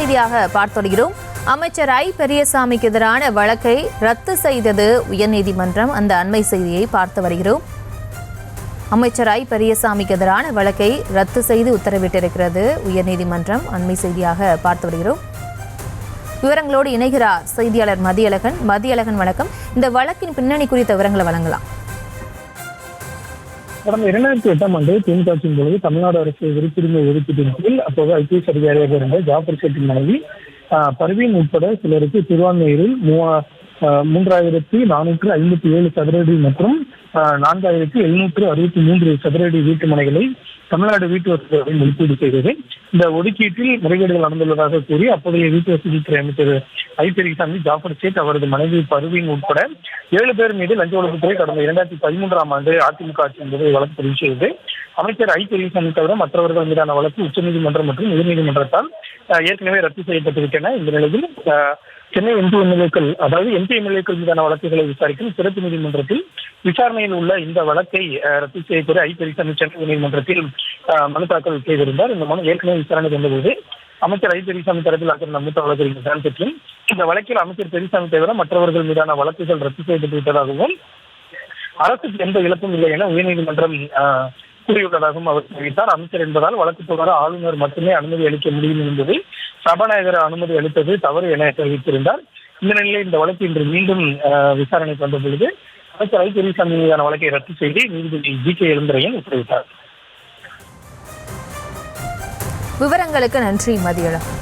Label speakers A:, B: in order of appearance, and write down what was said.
A: செய்தியாக பார்த்து வருகிறோம். அமைச்சர் ஐ பெரியசாமிக்கு எதிரான வழக்கை ரத்து செய்தது உயர்நீதிமன்றம். அந்த அண்மை செய்தியை பார்த்து வருகிறோம். அமைச்சர் ஐ பெரியசாமிக்கு எதிரான வழக்கை ரத்து செய்து உத்தரவிட்டிருக்கிறது உயர்நீதிமன்றம். அண்மை செய்தியாக பார்த்து வருகிறோம். விவரங்களோடு இணைகிறார் செய்தியாளர் மதியழகன். மதியழகன், வணக்கம். இந்த வழக்கின் பின்னணி குறித்த விவரங்களை வழங்கலாம்.
B: கடந்த 2008ஆம் ஆண்டு திமுக ஆட்சியின் பொழுது தமிழ்நாடு அரசு விருப்புரிமை ஒதுக்கீட்டின் கீழ் அப்போது ஐபிஎஸ் அதிகாரியாக இருந்த ஜாஃபர் ஷேட்டின் மனைவி பர்வீன் உட்பட சிலருக்கு திருவான்மையூரில் 3457 சதுரடி மற்றும் 4763 சதுரடி வீட்டு மனைகளை தமிழ்நாடு வீட்டு வசதி ஒதுக்கீடு செய்தது. இந்த ஒதுக்கீட்டில் முறைகேடுகள் நடந்துள்ளதாக கூறி அப்போதைய வீட்டு வசதித்துறை அமைச்சர் ஐ பெரியசாமி, ஜாஃபர் ஷேட், அவரது மனைவி பர்வீன் உட்பட 7 பேர் மீது லஞ்ச ஒழிப்புத்துறை கடந்த 2013ஆம் ஆண்டு அதிமுக ஆட்சியின் போது வழக்கு பதிவு செய்தது. அமைச்சர் ஐ பெரியசாமி தவிர மற்றவர்கள் மீதான வழக்கு உச்சநீதிமன்றம் மற்றும் உயர்நீதிமன்றத்தால் ஏற்கனவே ரத்து செய்யப்பட்டுவிட்டன. இந்த நிலையில் சென்னை எம்பி எம்எல்ஏக்கள் மீதான வழக்குகளை விசாரிக்கும் சிறப்பு நீதிமன்றத்தில் விசாரணையில் உள்ள இந்த வழக்கை ரத்து செய்யக்கோரி ஐ பெரியசாமி சென்னை உயர்நீதிமன்றத்தில் மனு தாக்கல் செய்திருந்தார். இந்த மனு ஏற்கனவே விசாரணைக்கு வந்தபோது அமைச்சர் ஐ பெரியசாமி தரப்பில் ஆக்கிற மூத்த வழக்கறிஞர் தான் பெற்றும் இந்த வழக்கில் அமைச்சர் பெரியசாமி தவிர மற்றவர்கள் மீதான வழக்குகள் ரத்து செய்யப்பட்டு விட்டதாகவும் அரசுக்கு எந்த இழப்பும் இல்லை என உயர்நீதிமன்றம் கூறியுள்ளதாகவும் அவர் தெரிவித்தார். அமைச்சர் என்பதால் வழக்கு தொடர ஆளுநர் மட்டுமே அனுமதி அளிக்க முடியும் என்பதை சபாநாயகர் அனுமதி அளித்தது தவறு என தெரிவித்திருந்தார். இந்த நிலையில் இந்த வழக்கு இன்று மீண்டும் விசாரணைக்கு வந்த பொழுது அமைச்சர் ஐ பெரியசாமி மீதான வழக்கை ரத்து செய்து நீதிபதி ஜி.கே. எழுந்தரையன் உத்தரவிட்டார்.
A: விவரங்களுக்கு நன்றி மதியழகன்.